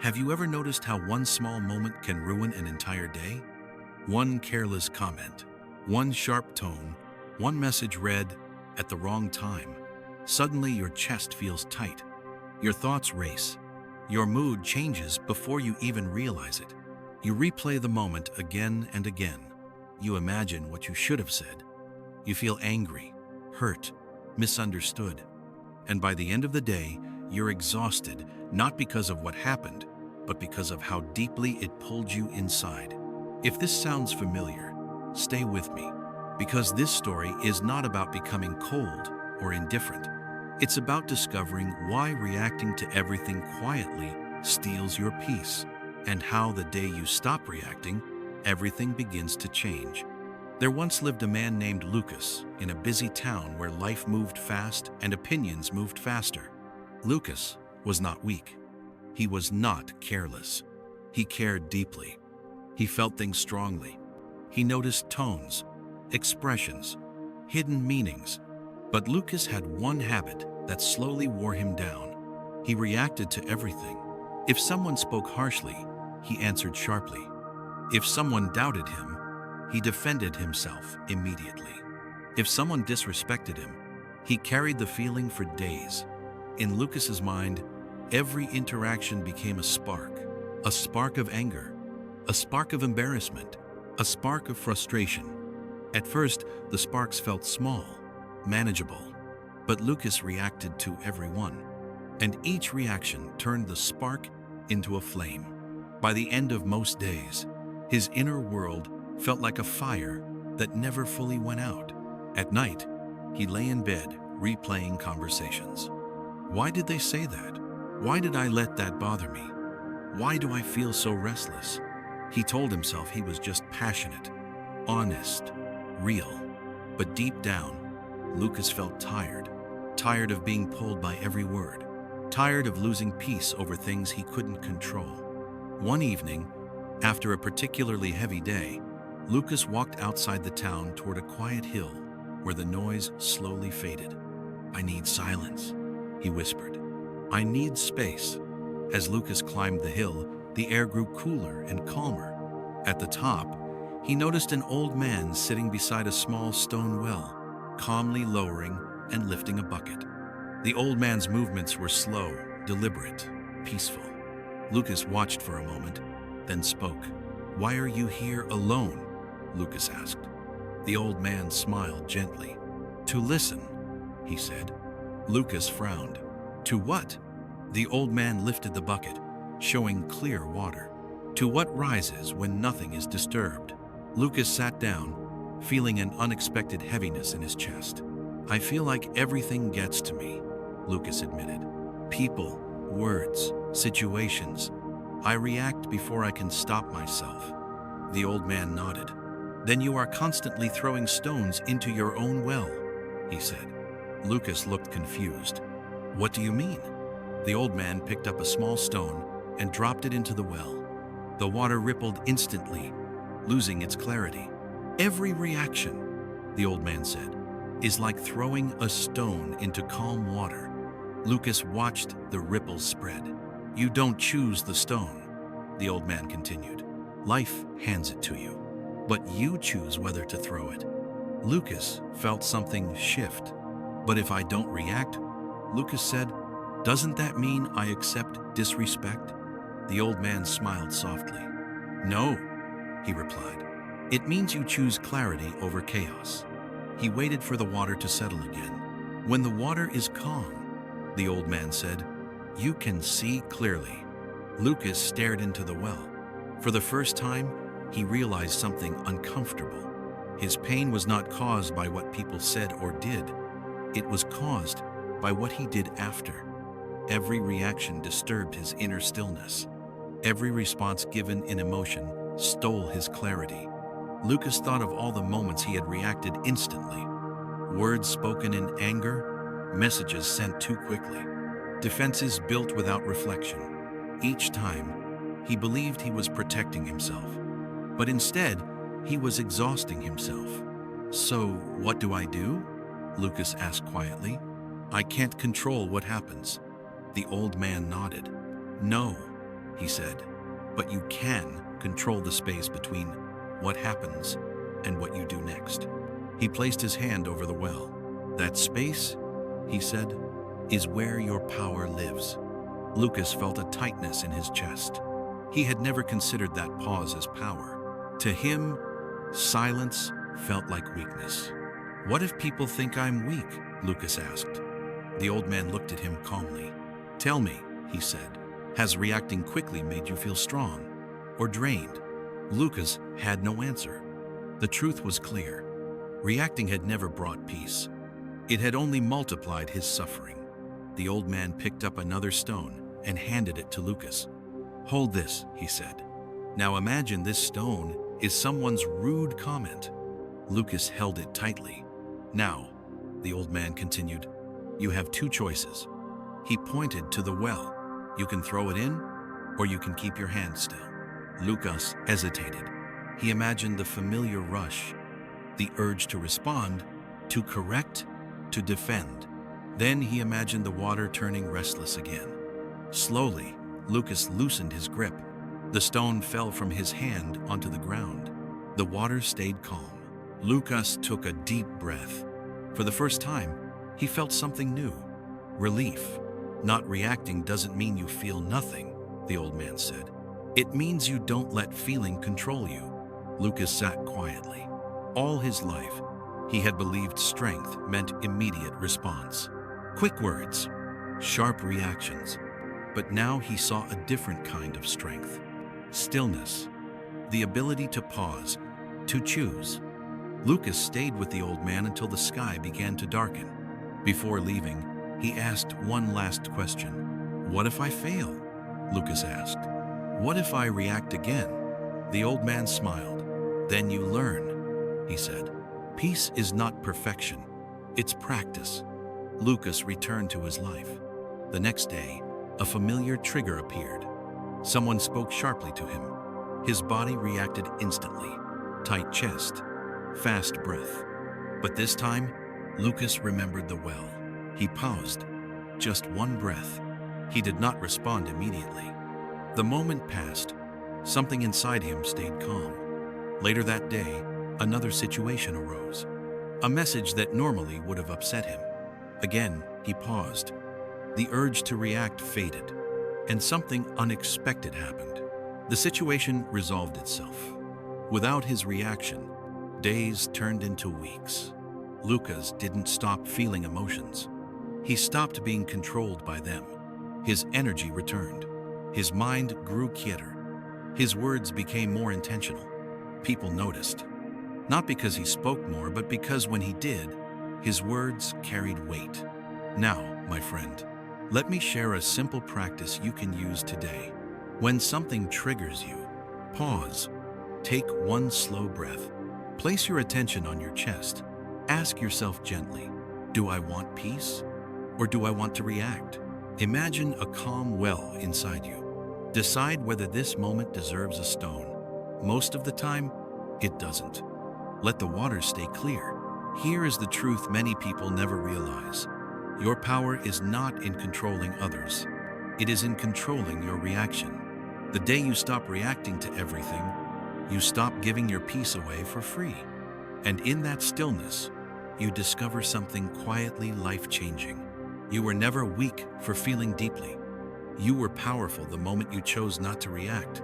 Have you ever noticed how one small moment can ruin an entire day? One careless comment, one sharp tone, one message read at the wrong time. Suddenly your chest feels tight, your thoughts race, your mood changes before you even realize it. You replay the moment again and again. You imagine what you should have said. You feel angry, hurt, misunderstood. And by the end of the day, you're exhausted, not because of what happened, but because of how deeply it pulled you inside. If this sounds familiar, stay with me, because this story is not about becoming cold or indifferent. It's about discovering why reacting to everything quietly steals your peace, and how the day you stop reacting, everything begins to change. There once lived a man named Lucas in a busy town where life moved fast and opinions moved faster. Lucas was not weak. He was not careless. He cared deeply. He felt things strongly. He noticed tones, expressions, hidden meanings. But Lucas had one habit that slowly wore him down. He reacted to everything. If someone spoke harshly, he answered sharply. If someone doubted him, he defended himself immediately. If someone disrespected him, he carried the feeling for days. In Lucas's mind, every interaction became a spark of anger, a spark of embarrassment, a spark of frustration. At first, the sparks felt small, manageable, but Lucas reacted to every one, and each reaction turned the spark into a flame. By the end of most days, his inner world felt like a fire that never fully went out. At night, he lay in bed, replaying conversations. Why did they say that? Why did I let that bother me? Why do I feel so restless? He told himself he was just passionate, honest, real. But deep down, Lucas felt tired of being pulled by every word, tired of losing peace over things he couldn't control. One evening, after a particularly heavy day, Lucas walked outside the town toward a quiet hill where the noise slowly faded. "I need silence," he whispered. "I need space." As Lucas climbed the hill, the air grew cooler and calmer. At the top, he noticed an old man sitting beside a small stone well, calmly lowering and lifting a bucket. The old man's movements were slow, deliberate, peaceful. Lucas watched for a moment, then spoke. "Why are you here alone?" Lucas asked. The old man smiled gently. "To listen," he said. Lucas frowned. "To what?" The old man lifted the bucket, showing clear water. "To what rises when nothing is disturbed." Lucas sat down, feeling an unexpected heaviness in his chest. "I feel like everything gets to me," Lucas admitted. "People, words, situations. I react before I can stop myself." The old man nodded. "Then you are constantly throwing stones into your own well," he said. Lucas looked confused. "What do you mean?" The old man picked up a small stone and dropped it into the well. The water rippled instantly, losing its clarity. "Every reaction," the old man said, "is like throwing a stone into calm water." Lucas watched the ripples spread. "You don't choose the stone," the old man continued. "Life hands it to you, but you choose whether to throw it." Lucas felt something shift. "But if I don't react," Lucas said, "doesn't that mean I accept disrespect?" The old man smiled softly. "No," he replied. "It means you choose clarity over chaos." He waited for the water to settle again. "When the water is calm," the old man said, "you can see clearly." Lucas stared into the well. For the first time, he realized something uncomfortable. His pain was not caused by what people said or did. It was caused by what he did after. Every reaction disturbed his inner stillness. Every response given in emotion stole his clarity. Lucas thought of all the moments he had reacted instantly. Words spoken in anger, messages sent too quickly, defenses built without reflection. Each time, he believed he was protecting himself, but instead, he was exhausting himself. "So, what do I do?" Lucas asked quietly. "I can't control what happens." The old man nodded. "No," he said, but you can control the space between what happens and what you do next. He placed his hand over the well. That space, he said, is where your power lives. Lucas felt a tightness in his chest. He had never considered that pause as power. To him, silence felt like weakness. What if people think I'm weak? Lucas asked. The old man looked at him calmly. Tell me, he said, has reacting quickly made you feel strong or drained? Lucas had no answer. The truth was clear. Reacting had never brought peace. It had only multiplied his suffering. The old man picked up another stone and handed it to Lucas. Hold this, he said. Now imagine this stone is someone's rude comment. Lucas held it tightly. Now, the old man continued, you have two choices. He pointed to the well. You can throw it in, or you can keep your hand still. Lucas hesitated. He imagined the familiar rush, the urge to respond, to correct, to defend. Then he imagined the water turning restless again. Slowly, Lucas loosened his grip. The stone fell from his hand onto the ground. The water stayed calm. Lucas took a deep breath. For the first time, he felt something new. Relief. Not reacting doesn't mean you feel nothing, the old man said. It means you don't let feeling control you. Lucas sat quietly. All his life, he had believed strength meant immediate response. Quick words, sharp reactions. But now he saw a different kind of strength. Stillness. The ability to pause, to choose. Lucas stayed with the old man until the sky began to darken. Before leaving, he asked one last question. What if I fail? Lucas asked. What if I react again? The old man smiled. Then you learn, he said. Peace is not perfection, it's practice. Lucas returned to his life. The next day, a familiar trigger appeared. Someone spoke sharply to him. His body reacted instantly. Tight chest, fast breath. But this time, Lucas remembered the well. He paused. Just one breath. He did not respond immediately. The moment passed. Something inside him stayed calm. Later that day, another situation arose. A message that normally would have upset him. Again, he paused. The urge to react faded, and something unexpected happened. The situation resolved itself. Without his reaction, days turned into weeks. Lucas didn't stop feeling emotions. He stopped being controlled by them. His energy returned. His mind grew quieter. His words became more intentional. People noticed. Not because he spoke more, but because when he did, his words carried weight. Now, my friend, let me share a simple practice you can use today. When something triggers you, pause. Take one slow breath. Place your attention on your chest. Ask yourself gently, do I want peace or do I want to react? Imagine a calm well inside you. Decide whether this moment deserves a stone. Most of the time, it doesn't. Let the water stay clear. Here is the truth many people never realize. Your power is not in controlling others. It is in controlling your reaction. The day you stop reacting to everything, you stop giving your peace away for free. And in that stillness, you discover something quietly life-changing. You were never weak for feeling deeply. You were powerful the moment you chose not to react.